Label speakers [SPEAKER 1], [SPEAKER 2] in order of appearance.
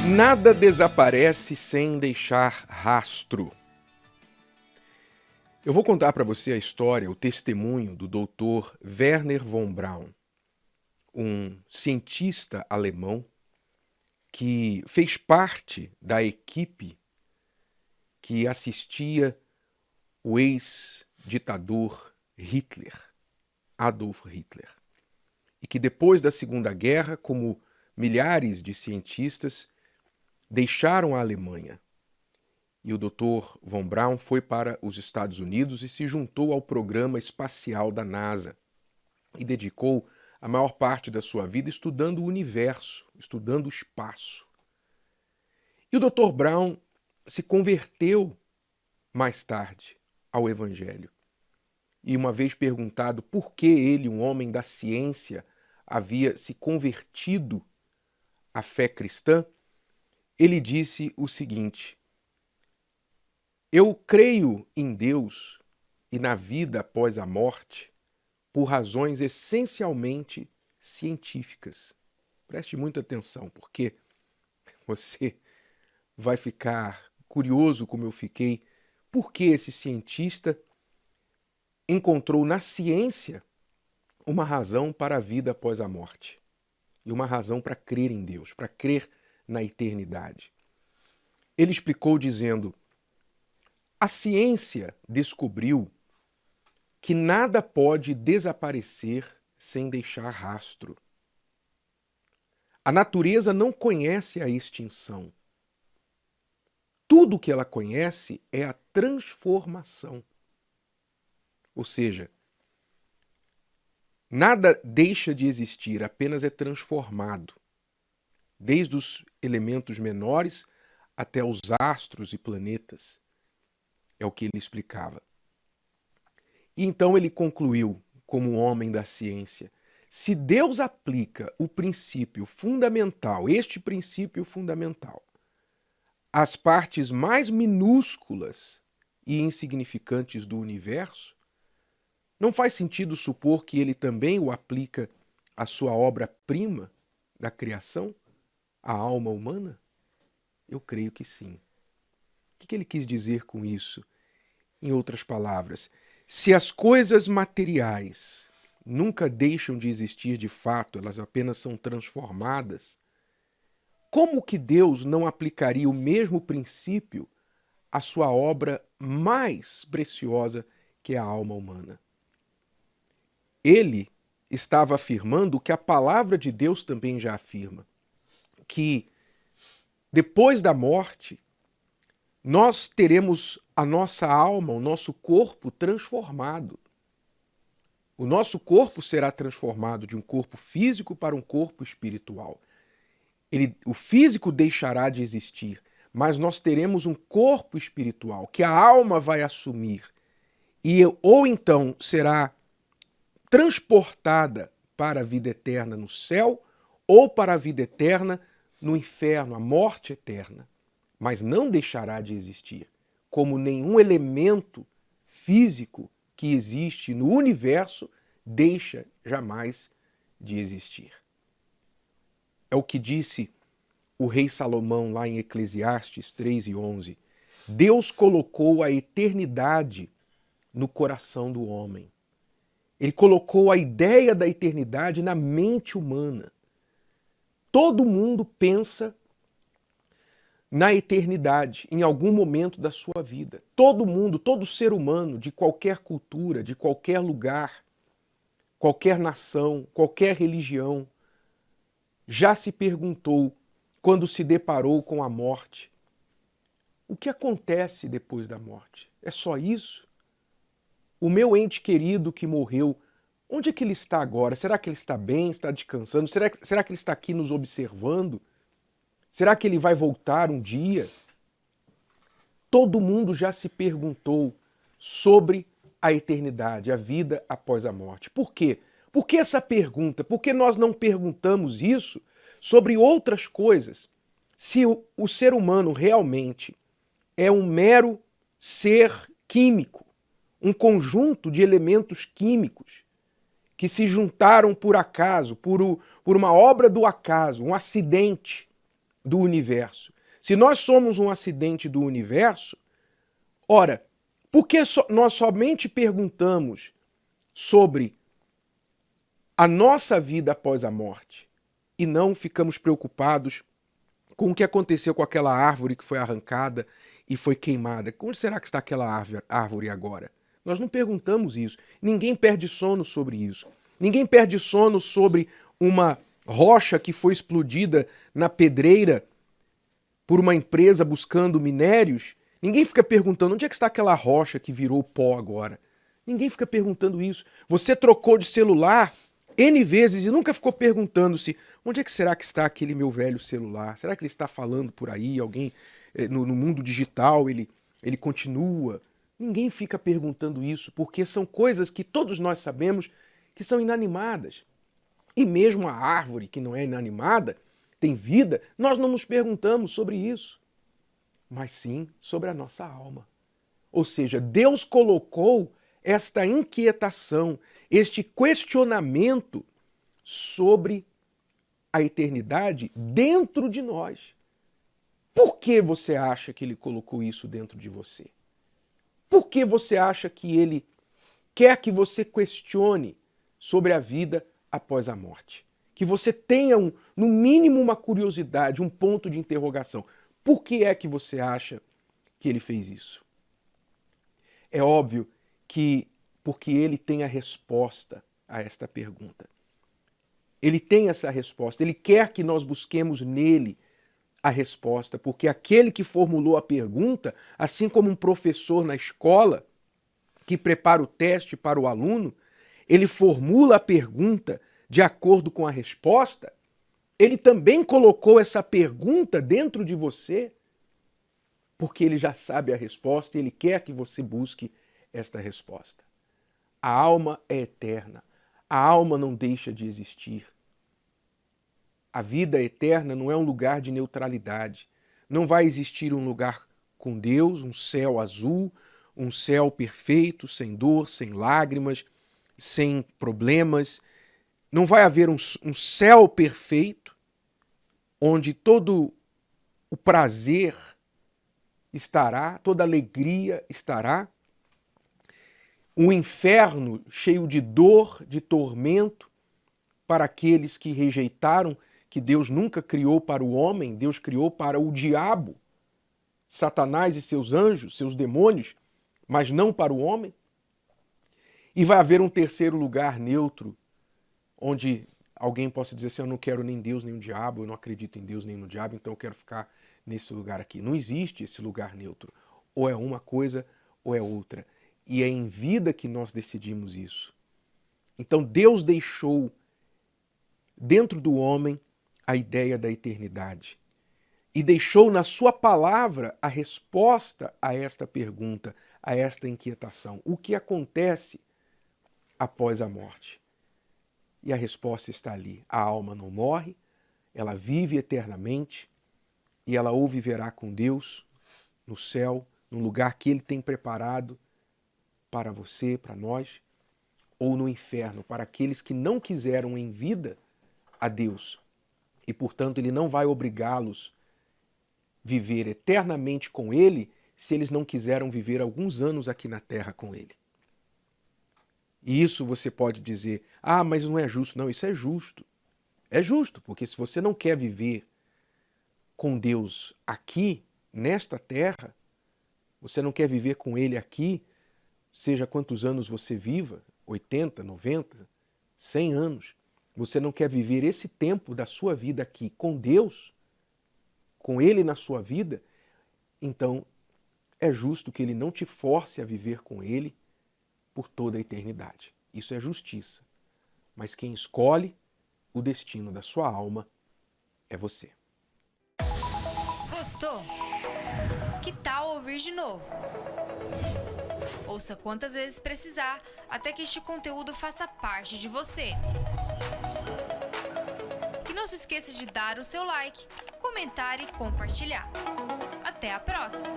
[SPEAKER 1] Nada desaparece sem deixar rastro. Eu vou contar para você a história, o testemunho do Dr. Wernher von Braun, um cientista alemão que fez parte da equipe que assistia o ex-ditador Hitler, Adolf Hitler, e que depois da Segunda Guerra, como milhares de cientistas, deixaram a Alemanha. E o Dr. von Braun foi para os Estados Unidos e se juntou ao programa espacial da NASA e dedicou a maior parte da sua vida estudando o universo, estudando o espaço. E o Dr. Braun se converteu mais tarde ao Evangelho. E uma vez perguntado por que ele, um homem da ciência, havia se convertido à fé cristã, ele disse o seguinte: eu creio em Deus e na vida após a morte por razões essencialmente científicas. Preste muita atenção, porque você vai ficar curioso como eu fiquei, por que esse cientista encontrou na ciência uma razão para a vida após a morte e uma razão para crer em Deus, para crer na eternidade. Ele explicou dizendo: a ciência descobriu que nada pode desaparecer sem deixar rastro. A natureza não conhece a extinção. Tudo o que ela conhece é a transformação. Ou seja, nada deixa de existir, apenas é transformado. Desde os elementos menores até os astros e planetas. É o que ele explicava. E então ele concluiu, como um homem da ciência, se Deus aplica o princípio fundamental, este princípio fundamental, às partes mais minúsculas e insignificantes do universo, não faz sentido supor que ele também o aplica à sua obra-prima da criação, a alma humana? Eu creio que sim. O que ele quis dizer com isso? Em outras palavras, se as coisas materiais nunca deixam de existir de fato, elas apenas são transformadas, como que Deus não aplicaria o mesmo princípio à sua obra mais preciosa, que é a alma humana? Ele estava afirmando o que a palavra de Deus também já afirma, que depois da morte, nós teremos a nossa alma, o nosso corpo transformado. O nosso corpo será transformado de um corpo físico para um corpo espiritual. O físico deixará de existir, mas nós teremos um corpo espiritual que a alma vai assumir e ou então será transportada para a vida eterna no céu ou para a vida eterna no inferno, a morte eterna. Mas não deixará de existir, como nenhum elemento físico que existe no universo deixa jamais de existir. É o que disse o rei Salomão lá em Eclesiastes 3:11. Deus colocou a eternidade no coração do homem. Ele colocou a ideia da eternidade na mente humana. Todo mundo pensa na eternidade, em algum momento da sua vida. Todo mundo, todo ser humano, de qualquer cultura, de qualquer lugar, qualquer nação, qualquer religião, já se perguntou, quando se deparou com a morte, o que acontece depois da morte? É só isso? O meu ente querido que morreu, onde é que ele está agora? Será que ele está bem, está descansando? Será que ele está aqui nos observando? Será que ele vai voltar um dia? Todo mundo já se perguntou sobre a eternidade, a vida após a morte. Por quê? Por que essa pergunta? Por que nós não perguntamos isso sobre outras coisas? Se o ser humano realmente é um mero ser químico, um conjunto de elementos químicos que se juntaram por acaso, por uma obra do acaso, um acidente, do universo, se nós somos um acidente do universo, ora, por que nós somente perguntamos sobre a nossa vida após a morte e não ficamos preocupados com o que aconteceu com aquela árvore que foi arrancada e foi queimada? Onde será que está aquela árvore agora? Nós não perguntamos isso. Ninguém perde sono sobre isso. Ninguém perde sono sobre uma rocha que foi explodida na pedreira por uma empresa buscando minérios. Ninguém fica perguntando onde é que está aquela rocha que virou pó agora. Ninguém fica perguntando isso. Você trocou de celular N vezes e nunca ficou perguntando-se onde é que será que está aquele meu velho celular? Será que ele está falando por aí? Alguém no mundo digital ele continua? Ninguém fica perguntando isso, porque são coisas que todos nós sabemos que são inanimadas. E mesmo a árvore que não é inanimada, tem vida, nós não nos perguntamos sobre isso, mas sim sobre a nossa alma. Ou seja, Deus colocou esta inquietação, este questionamento sobre a eternidade dentro de nós. Por que você acha que ele colocou isso dentro de você? Por que você acha que ele quer que você questione sobre a vida após a morte? Que você tenha, no mínimo, uma curiosidade, um ponto de interrogação. Por que é que você acha que ele fez isso? É óbvio que porque ele tem a resposta a esta pergunta. Ele tem essa resposta, ele quer que nós busquemos nele a resposta, porque aquele que formulou a pergunta, assim como um professor na escola que prepara o teste para o aluno, ele formula a pergunta de acordo com a resposta, ele também colocou essa pergunta dentro de você, porque ele já sabe a resposta e ele quer que você busque esta resposta. A alma é eterna, a alma não deixa de existir. A vida eterna não é um lugar de neutralidade. Não vai existir um lugar com Deus, um céu azul, um céu perfeito, sem dor, sem lágrimas, sem problemas. Não vai haver um céu perfeito, onde todo o prazer estará, toda a alegria estará. Um inferno cheio de dor, de tormento, para aqueles que rejeitaram que Deus nunca criou para o homem, Deus criou para o diabo, Satanás e seus anjos, seus demônios, mas não para o homem. E vai haver um terceiro lugar neutro, onde alguém possa dizer assim, eu não quero nem Deus nem o diabo, eu não acredito em Deus nem no diabo, então eu quero ficar nesse lugar aqui. Não existe esse lugar neutro. Ou é uma coisa ou é outra. E é em vida que nós decidimos isso. Então Deus deixou dentro do homem a ideia da eternidade. E deixou na sua palavra a resposta a esta pergunta, a esta inquietação. O que acontece após a morte? E a resposta está ali. A alma não morre, ela vive eternamente e ela ou viverá com Deus no céu, no lugar que Ele tem preparado para você, para nós, ou no inferno, para aqueles que não quiseram em vida a Deus. E, portanto, Ele não vai obrigá-los a viver eternamente com Ele se eles não quiseram viver alguns anos aqui na Terra com Ele. E isso você pode dizer, mas não é justo. Não, isso é justo. É justo, porque se você não quer viver com Deus aqui, nesta terra, você não quer viver com Ele aqui, seja quantos anos você viva, 80, 90, 100 anos, você não quer viver esse tempo da sua vida aqui com Deus, com Ele na sua vida, então é justo que Ele não te force a viver com Ele por toda a eternidade. Isso é justiça. Mas quem escolhe o destino da sua alma é você.
[SPEAKER 2] Gostou? Que tal ouvir de novo? Ouça quantas vezes precisar, até que este conteúdo faça parte de você. E não se esqueça de dar o seu like, comentar e compartilhar. Até a próxima!